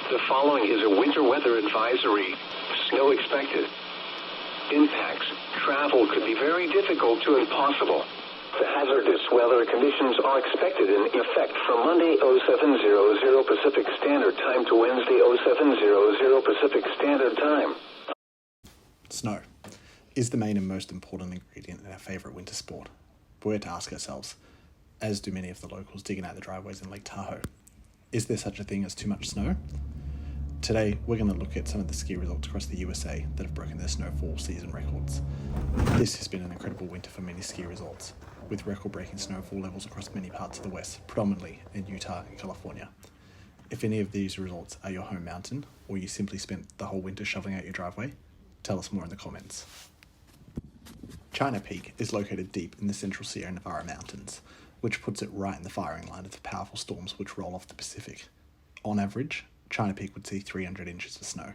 The following is a winter weather advisory. Snow expected. Impacts. Travel could be very difficult to impossible. The hazardous weather conditions are expected in effect from Monday 0700 Pacific Standard Time to Wednesday 0700 Pacific Standard Time. Snow is the main and most important ingredient in our favourite winter sport. But we have to ask ourselves, as do many of the locals digging out the driveways in Lake Tahoe, is there such a thing as too much snow? Today, we're going to look at some of the ski resorts across the USA that have broken their snowfall season records. This has been an incredible winter for many ski resorts, with record-breaking snowfall levels across many parts of the West, predominantly in Utah and California. If any of these resorts are your home mountain, or you simply spent the whole winter shoveling out your driveway, tell us more in the comments. China Peak is located deep in the central Sierra Nevada mountains, which puts it right in the firing line of the powerful storms which roll off the Pacific. On average, China Peak would see 300 inches of snow.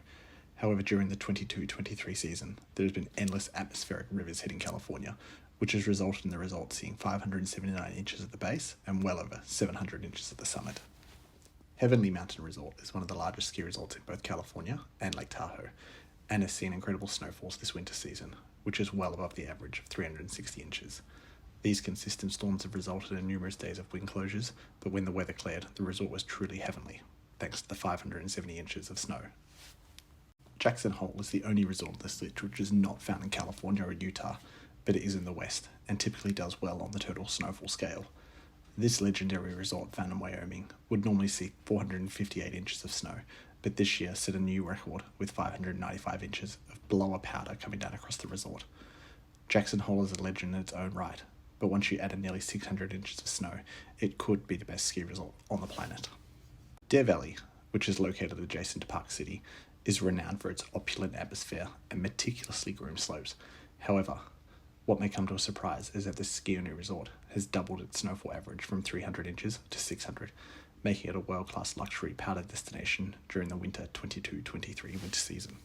However, during the 22-23 season, there has been endless atmospheric rivers hitting California, which has resulted in the resort seeing 579 inches at the base and well over 700 inches at the summit. Heavenly Mountain Resort is one of the largest ski resorts in both California and Lake Tahoe, and has seen incredible snowfalls this winter season, which is well above the average of 360 inches. These consistent storms have resulted in numerous days of wind closures, but when the weather cleared, the resort was truly heavenly, thanks to the 570 inches of snow. Jackson Hole is the only resort on this list which is not found in California or Utah, but it is in the West, and typically does well on the total snowfall scale. This legendary resort found in Wyoming would normally see 458 inches of snow, but this year set a new record with 595 inches of blower powder coming down across the resort. Jackson Hole is a legend in its own right, but once you add in nearly 600 inches of snow, it could be the best ski resort on the planet. Deer Valley, which is located adjacent to Park City, is renowned for its opulent atmosphere and meticulously groomed slopes. However, what may come to a surprise is that this ski-only resort has doubled its snowfall average from 300 inches to 600, making it a world-class luxury powder destination during the winter 22-23 winter season.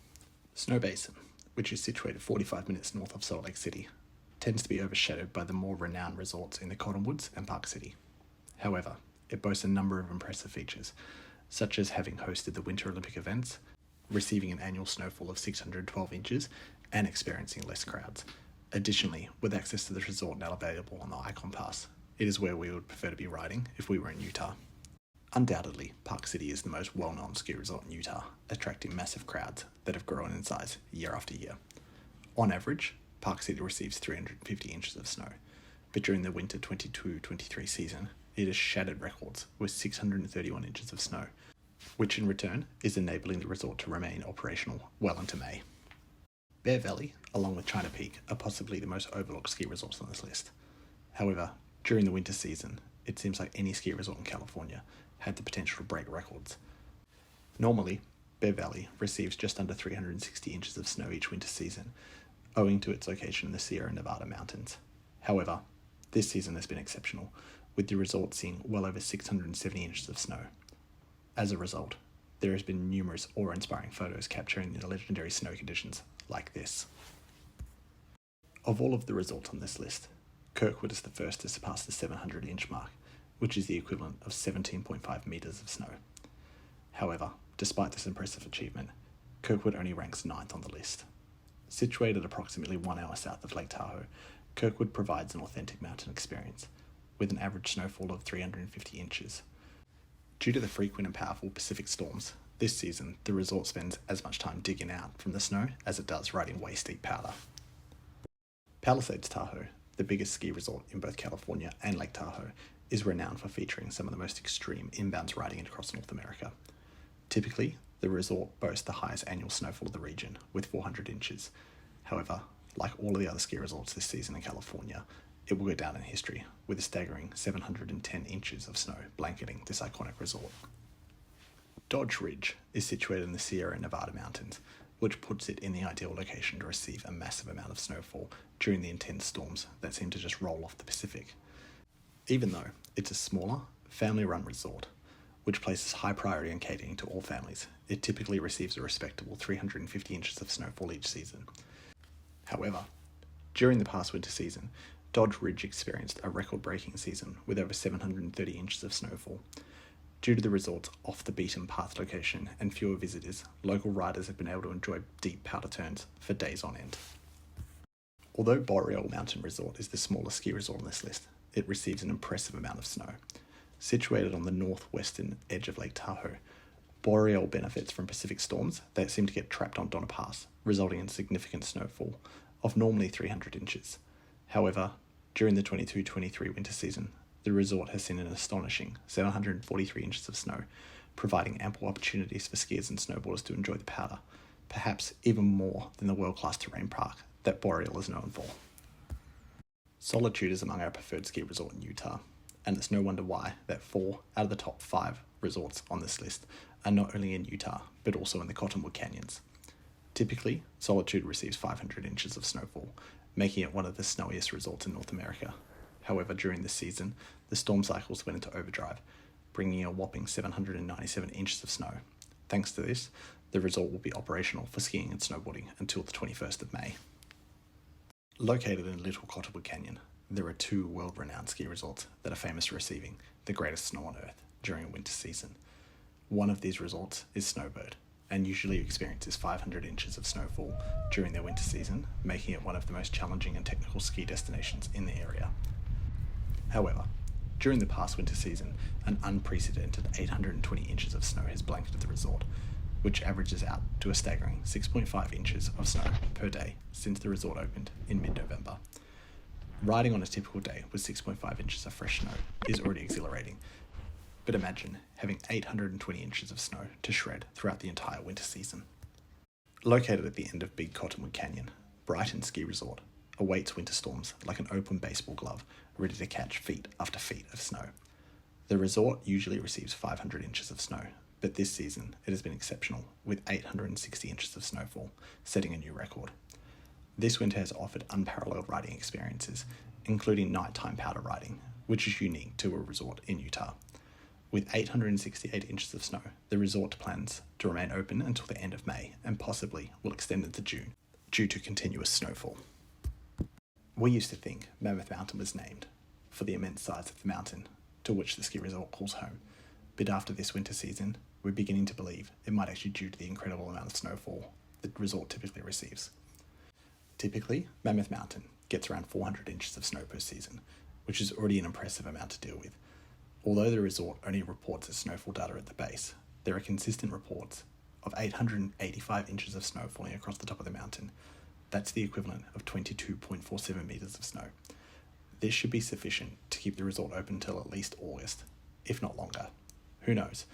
Snow Basin, which is situated 45 minutes north of Salt Lake City, tends to be overshadowed by the more renowned resorts in the Cottonwoods and Park City. However, it boasts a number of impressive features, such as having hosted the Winter Olympic events, receiving an annual snowfall of 612 inches, and experiencing less crowds. Additionally, with access to the resort now available on the Icon Pass, it is where we would prefer to be riding if we were in Utah. Undoubtedly, Park City is the most well-known ski resort in Utah, attracting massive crowds that have grown in size year after year. On average, Park City receives 350 inches of snow, but during the winter 22-23 season, it has shattered records with 631 inches of snow, which in return is enabling the resort to remain operational well into May. Bear Valley, along with China Peak, are possibly the most overlooked ski resorts on this list. However, during the winter season, it seems like any ski resort in California had the potential to break records. Normally, Bear Valley receives just under 360 inches of snow each winter season, owing to its location in the Sierra Nevada mountains. However, this season has been exceptional, with the resort seeing well over 670 inches of snow. As a result, there has been numerous awe-inspiring photos capturing the legendary snow conditions like this. Of all of the resorts on this list, Kirkwood is the first to surpass the 700-inch mark, which is the equivalent of 17.5 meters of snow. However, despite this impressive achievement, Kirkwood only ranks 9th on the list. Situated approximately 1 hour south of Lake Tahoe, Kirkwood provides an authentic mountain experience, with an average snowfall of 350 inches. Due to the frequent and powerful Pacific storms, this season the resort spends as much time digging out from the snow as it does riding waist-deep powder. PALISADES Tahoe, the biggest ski resort in both California and Lake Tahoe, is renowned for featuring some of the most extreme inbounds riding across North America. Typically, the resort boasts the highest annual snowfall of the region, with 400 inches. However, like all of the other ski resorts this season in California, it will go down in history, with a staggering 710 inches of snow blanketing this iconic resort. Dodge Ridge is situated in the Sierra Nevada mountains, which puts it in the ideal location to receive a massive amount of snowfall during the intense storms that seem to just roll off the Pacific. Even though it's a smaller, family-run resort, which places high priority on catering to all families, it typically receives a respectable 350 inches of snowfall each season. However, during the past winter season, Dodge Ridge experienced a record-breaking season with over 730 inches of snowfall. Due to the resort's off-the-beaten-path location and fewer visitors, local riders have been able to enjoy deep powder turns for days on end. Although Boreal Mountain Resort is the smallest ski resort on this list, it receives an impressive amount of snow. Situated on the northwestern edge of Lake Tahoe, Boreal benefits from Pacific storms that seem to get trapped on Donner Pass, resulting in significant snowfall of normally 300 inches. However, during the 22-23 winter season, the resort has seen an astonishing 743 inches of snow, providing ample opportunities for skiers and snowboarders to enjoy the powder, perhaps even more than the world-class terrain park that Boreal is known for. Solitude is among our preferred ski resort in Utah, and it's no wonder why that 4 out of the top 5 resorts on this list are not only in Utah, but also in the Cottonwood Canyons. Typically, Solitude receives 500 inches of snowfall, making it one of the snowiest resorts in North America. However, during this season, the storm cycles went into overdrive, bringing a whopping 797 inches of snow. Thanks to this, the resort will be operational for skiing and snowboarding until the 21st of May. Located in Little Cottonwood Canyon, there are 2 world-renowned ski resorts that are famous for receiving the greatest snow on Earth during a winter season. One of these resorts is SNOWBIRD, and usually experiences 500 inches of snowfall during their winter season, making it one of the most challenging and technical ski destinations in the area. However, during the past winter season, an unprecedented 820 inches of snow has blanketed the resort, which averages out to a staggering 6.5 inches of snow per day since the resort opened in mid-November. Riding on a typical day with 6.5 inches of fresh snow is already exhilarating, but imagine having 820 inches of snow to shred throughout the entire winter season. Located at the end of Big Cottonwood Canyon, Brighton Ski Resort awaits winter storms like an open baseball glove, ready to catch feet after feet of snow. The resort usually receives 500 inches of snow, but this season it has been exceptional, with 860 inches of snowfall, setting a new record. This winter has offered unparalleled riding experiences, including nighttime powder riding, which is unique to a resort in Utah. With 868 inches of snow, the resort plans to remain open until the end of May and possibly will extend into June due to continuous snowfall. We used to think Mammoth Mountain was named for the immense size of the mountain to which the ski resort calls home, but after this winter season, we're beginning to believe it might actually be due to the incredible amount of snowfall the resort typically receives. Typically, Mammoth Mountain gets around 400 inches of snow per season, which is already an impressive amount to deal with. Although the resort only reports its snowfall data at the base, there are consistent reports of 885 inches of snow falling across the top of the mountain. That's the equivalent of 22.47 meters of snow. This should be sufficient to keep the resort open until at least August, if not longer. Who knows?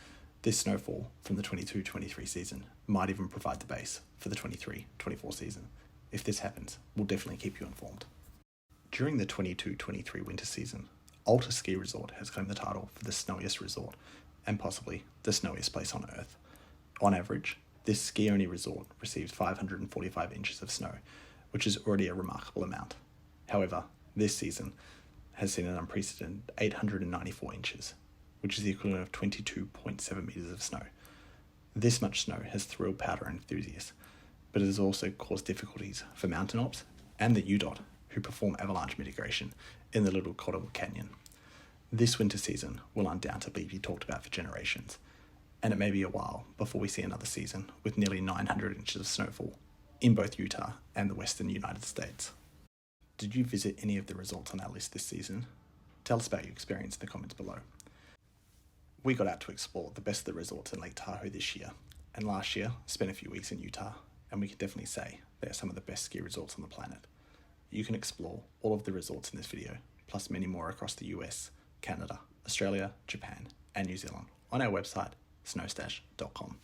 This snowfall from the 22-23 season might even provide the base for the 23-24 season. If this happens, we'll definitely keep you informed. During the 22-23 winter season, ALTA Ski Resort has claimed the title for the snowiest resort and possibly the snowiest place on Earth. On average, this ski-only resort receives 545 inches of snow, which is already a remarkable amount. However, this season has seen an unprecedented 894 inches, which is the equivalent of 22.7 meters of snow. This much snow has thrilled powder enthusiasts, but it has also caused difficulties for mountain ops and the UDOT, who perform avalanche mitigation in the Little Cottonwood Canyon. This winter season will undoubtedly be talked about for generations, and it may be a while before we see another season with nearly 900 inches of snowfall in both Utah and the western United States. Did you visit any of the resorts on our list this season? Tell us about your experience in the comments below. We got out to explore the best of the resorts in Lake Tahoe this year, and last year spent a few weeks in Utah, and we can definitely say they are some of the best ski resorts on the planet. You can explore all of the resorts in this video, plus many more across the US, Canada, Australia, Japan, and New Zealand on our website, snowstash.com.